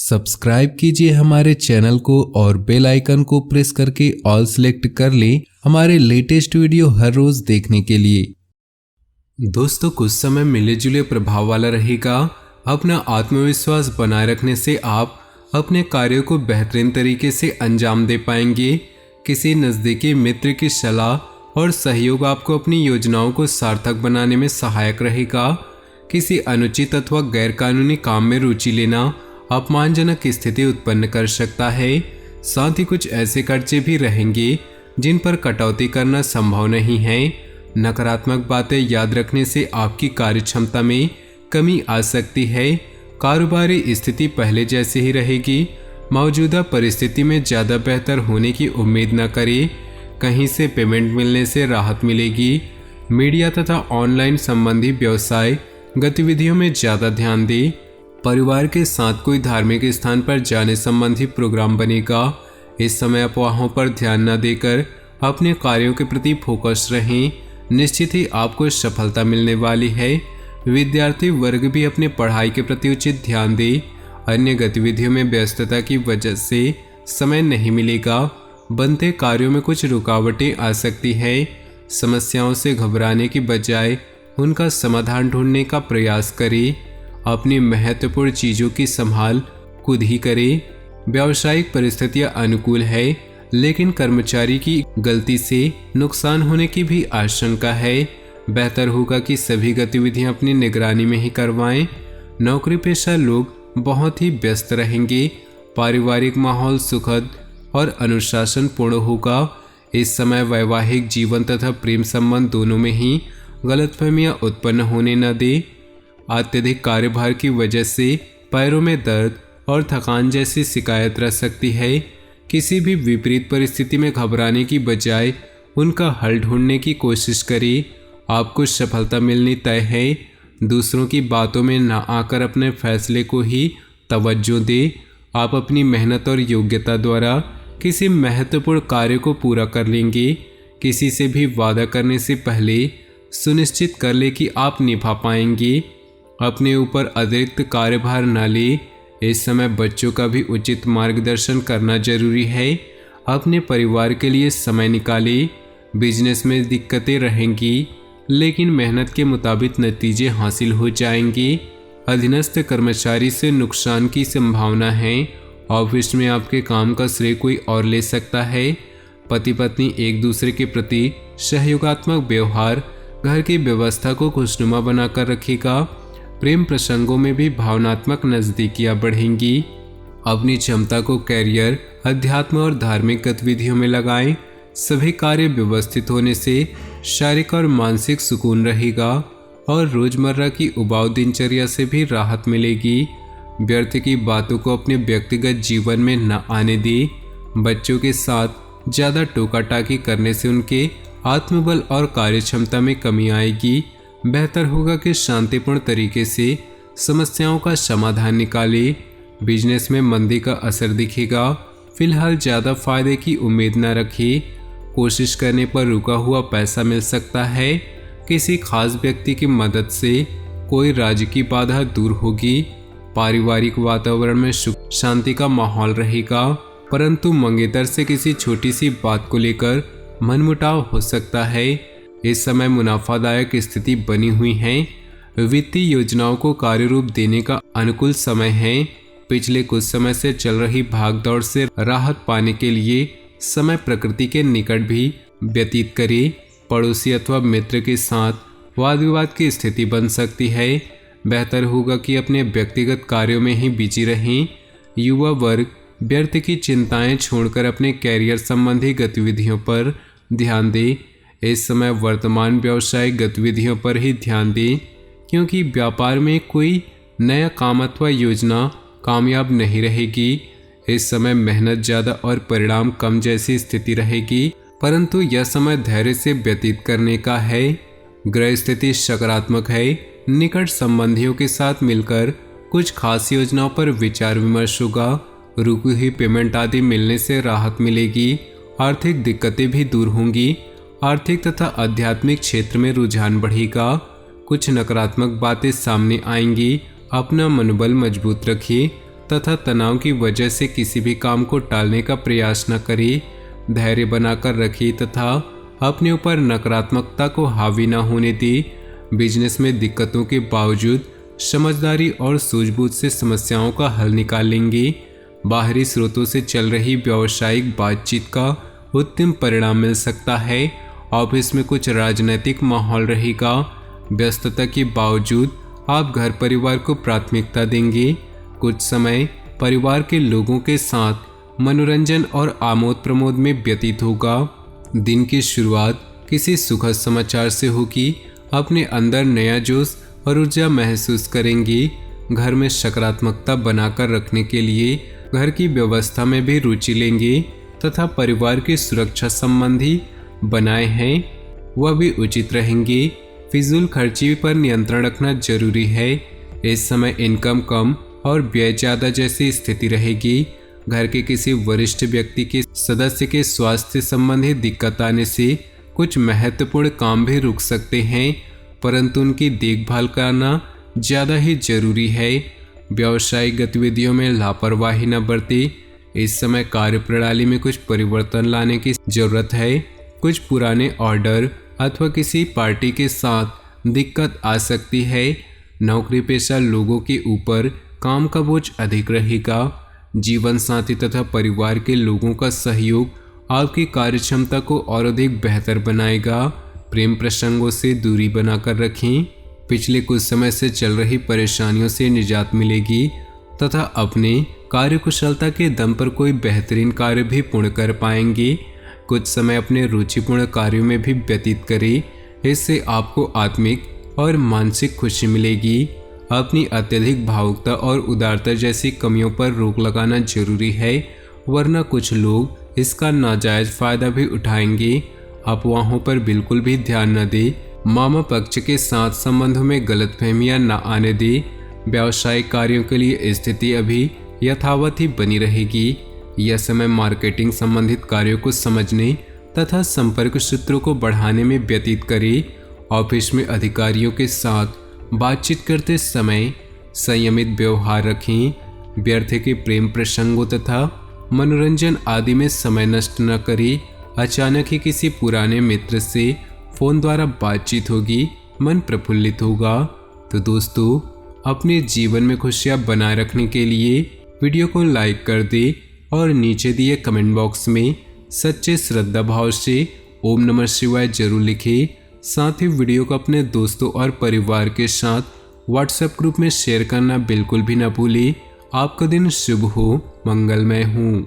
Subscribe कीजिए हमारे channel को और बेल आइकन को प्रेस करके ऑल सेलेक्ट कर लें हमारे लेटेस्ट वीडियो हर रोज देखने के लिए। दोस्तों, कुछ समय मिले जुले प्रभाव वाला रहेगा। अपना आत्मविश्वास बनाए रखने से आप अपने कार्यों को बेहतरीन तरीके से अंजाम दे पाएंगे। किसी नज़दीकी मित्र की सलाह और सहयोग आपको अपनी योजनाओं को सार्थक बनाने में सहायक रहेगा। किसी अनुचित अथवा गैरकानूनी काम में रुचि लेना अपमानजनक स्थिति उत्पन्न कर सकता है। साथ ही कुछ ऐसे कर्जे भी रहेंगे जिन पर कटौती करना संभव नहीं है। नकारात्मक बातें याद रखने से आपकी कार्यक्षमता में कमी आ सकती है। कारोबारी स्थिति पहले जैसी ही रहेगी। मौजूदा परिस्थिति में ज़्यादा बेहतर होने की उम्मीद न करें। कहीं से पेमेंट मिलने से राहत मिलेगी। मीडिया तथा ऑनलाइन संबंधी व्यवसाय गतिविधियों में ज़्यादा ध्यान दें। परिवार के साथ कोई धार्मिक स्थान पर जाने संबंधी प्रोग्राम बनेगा। इस समय अफवाहों पर ध्यान न देकर अपने कार्यों के प्रति फोकस रहें। निश्चित ही आपको सफलता मिलने वाली है। विद्यार्थी वर्ग भी अपने पढ़ाई के प्रति उचित ध्यान दे। अन्य गतिविधियों में व्यस्तता की वजह से समय नहीं मिलेगा। बनते कार्यों में कुछ रुकावटें आ सकती है। समस्याओं से घबराने की बजाय उनका समाधान ढूंढने का प्रयास करें। अपनी महत्वपूर्ण चीज़ों की संभाल खुद ही करें। व्यावसायिक परिस्थितियां अनुकूल है, लेकिन कर्मचारी की गलती से नुकसान होने की भी आशंका है। बेहतर होगा कि सभी गतिविधियां अपनी निगरानी में ही करवाएं। नौकरी पेशा लोग बहुत ही व्यस्त रहेंगे। पारिवारिक माहौल सुखद और अनुशासनपूर्ण होगा। इस समय वैवाहिक जीवन तथा प्रेम संबंध दोनों में ही गलतफहमियां उत्पन्न होने न दें। अत्यधिक कार्यभार की वजह से पैरों में दर्द और थकान जैसी शिकायत रह सकती है। किसी भी विपरीत परिस्थिति में घबराने की बजाय उनका हल ढूंढने की कोशिश करें। आपको सफलता मिलनी तय है। दूसरों की बातों में न आकर अपने फैसले को ही तवज्जो दें। आप अपनी मेहनत और योग्यता द्वारा किसी महत्वपूर्ण कार्य को पूरा कर लेंगे। किसी से भी वादा करने से पहले सुनिश्चित कर ले कि आप निभा पाएंगे। अपने ऊपर अतिरिक्त कार्यभार न ले। इस समय बच्चों का भी उचित मार्गदर्शन करना जरूरी है। अपने परिवार के लिए समय निकालें। बिजनेस में दिक्कतें रहेंगी, लेकिन मेहनत के मुताबिक नतीजे हासिल हो जाएंगे। अधीनस्थ कर्मचारी से नुकसान की संभावना है। ऑफिस में आपके काम का श्रेय कोई और ले सकता है। पति पत्नी एक दूसरे के प्रति सहयोगात्मक व्यवहार घर की व्यवस्था को खुशनुमा बनाकर रखेगा। प्रेम प्रसंगों में भी भावनात्मक नज़दीकियां बढ़ेंगी। अपनी क्षमता को कैरियर, अध्यात्म और धार्मिक गतिविधियों में लगाएं। सभी कार्य व्यवस्थित होने से शारीरिक और मानसिक सुकून रहेगा और रोजमर्रा की उबाऊ दिनचर्या से भी राहत मिलेगी। व्यर्थ की बातों को अपने व्यक्तिगत जीवन में न आने दें। बच्चों के साथ ज़्यादा टोका टाकी करने से उनके आत्मबल और कार्यक्षमता में कमी आएगी। बेहतर होगा कि शांतिपूर्ण तरीके से समस्याओं का समाधान निकालें। बिजनेस में मंदी का असर दिखेगा। फिलहाल ज़्यादा फायदे की उम्मीद न रखें। कोशिश करने पर रुका हुआ पैसा मिल सकता है। किसी खास व्यक्ति की मदद से कोई राज्य की बाधा दूर होगी। पारिवारिक वातावरण में सुख शांति का माहौल रहेगा, परंतु मंगेतर से किसी छोटी सी बात को लेकर मनमुटाव हो सकता है। इस समय मुनाफादायक स्थिति बनी हुई है। वित्तीय योजनाओं को कार्य रूप देने का अनुकूल समय है। पिछले कुछ समय से चल रही भागदौड़ से राहत पाने के लिए समय प्रकृति के निकट भी व्यतीत करें। पड़ोसी अथवा मित्र के साथ वाद विवाद की स्थिति बन सकती है। बेहतर होगा कि अपने व्यक्तिगत कार्यों में ही बिजी रहें। युवा वर्ग व्यर्थ की चिंताएं छोड़कर अपने कैरियर संबंधी गतिविधियों पर ध्यान दे। इस समय वर्तमान व्यावसायिक गतिविधियों पर ही ध्यान दें, क्योंकि व्यापार में कोई नया काम अथवा योजना कामयाब नहीं रहेगी। इस समय मेहनत ज़्यादा और परिणाम कम जैसी स्थिति रहेगी, परंतु यह समय धैर्य से व्यतीत करने का है। ग्रह स्थिति सकारात्मक है। निकट संबंधियों के साथ मिलकर कुछ खास योजनाओं पर विचार विमर्श होगा। रुकी हुई पेमेंट आदि मिलने से राहत मिलेगी। आर्थिक दिक्कतें भी दूर होंगी। आर्थिक तथा आध्यात्मिक क्षेत्र में रुझान बढ़ेगा। कुछ नकारात्मक बातें सामने आएंगी। अपना मनोबल मजबूत रखिए। तथा तनाव की वजह से किसी भी काम को टालने का प्रयास न करें। धैर्य बनाकर रखिए तथा अपने ऊपर नकारात्मकता को हावी न होने दें। बिजनेस में दिक्कतों के बावजूद समझदारी और सूझबूझ से समस्याओं का हल निकालेंगे। बाहरी स्रोतों से चल रही व्यावसायिक बातचीत का उत्तम परिणाम मिल सकता है। ऑफिस में कुछ राजनीतिक माहौल रहेगा। व्यस्तता के बावजूद आप घर परिवार को प्राथमिकता देंगे। कुछ समय परिवार के लोगों के साथ मनोरंजन और आमोद प्रमोद में व्यतीत होगा। दिन की शुरुआत किसी सुखद समाचार से होगी। अपने अंदर नया जोश और ऊर्जा महसूस करेंगे। घर में सकारात्मकता बनाकर रखने के लिए घर की व्यवस्था में भी रुचि लेंगे तथा परिवार की सुरक्षा संबंधी बनाए हैं वह भी उचित रहेंगे। फिजूल खर्ची पर नियंत्रण रखना जरूरी है। इस समय इनकम कम और व्यय ज़्यादा जैसी स्थिति रहेगी। घर के किसी वरिष्ठ व्यक्ति के सदस्य के स्वास्थ्य संबंधी दिक्कत आने से कुछ महत्वपूर्ण काम भी रुक सकते हैं, परंतु उनकी देखभाल करना ज़्यादा ही जरूरी है। व्यावसायिक गतिविधियों में लापरवाही न बरतें। इस समय कार्यप्रणाली में कुछ परिवर्तन लाने की जरूरत है। कुछ पुराने ऑर्डर अथवा किसी पार्टी के साथ दिक्कत आ सकती है। नौकरी पेशा लोगों के ऊपर काम का बोझ अधिक रहेगा। जीवन साथी तथा परिवार के लोगों का सहयोग आपकी कार्यक्षमता को और अधिक बेहतर बनाएगा। प्रेम प्रसंगों से दूरी बनाकर रखें। पिछले कुछ समय से चल रही परेशानियों से निजात मिलेगी तथा अपने कार्यकुशलता के दम पर कोई बेहतरीन कार्य भी पूर्ण कर पाएंगे। कुछ समय अपने रुचिपूर्ण कार्यों में भी व्यतीत करें। इससे आपको आत्मिक और मानसिक खुशी मिलेगी। अपनी अत्यधिक भावुकता और उदारता जैसी कमियों पर रोक लगाना जरूरी है, वरना कुछ लोग इसका नाजायज फायदा भी उठाएंगे। अफवाहों पर बिल्कुल भी ध्यान न दें। मामा पक्ष के साथ संबंधों में गलतफहमियां न आने दें। व्यावसायिक कार्यों के लिए स्थिति अभी यथावत ही बनी रहेगी। यह समय मार्केटिंग संबंधित कार्यों को समझने तथा संपर्क सूत्रों को बढ़ाने में व्यतीत करें। ऑफिस में अधिकारियों के साथ बातचीत करते समय संयमित व्यवहार रखें। व्यर्थ के प्रेम प्रसंगों तथा मनोरंजन आदि में समय नष्ट न करें। अचानक ही किसी पुराने मित्र से फोन द्वारा बातचीत होगी, मन प्रफुल्लित होगा। तो दोस्तों, अपने जीवन में खुशियां बनाए रखने के लिए वीडियो को लाइक कर दे और नीचे दिए कमेंट बॉक्स में सच्चे श्रद्धा भाव से ओम नमः शिवाय जरूर लिखें। साथ ही वीडियो को अपने दोस्तों और परिवार के साथ व्हाट्सएप ग्रुप में शेयर करना बिल्कुल भी न भूलें। आपका दिन शुभ हो, मंगलमय हो।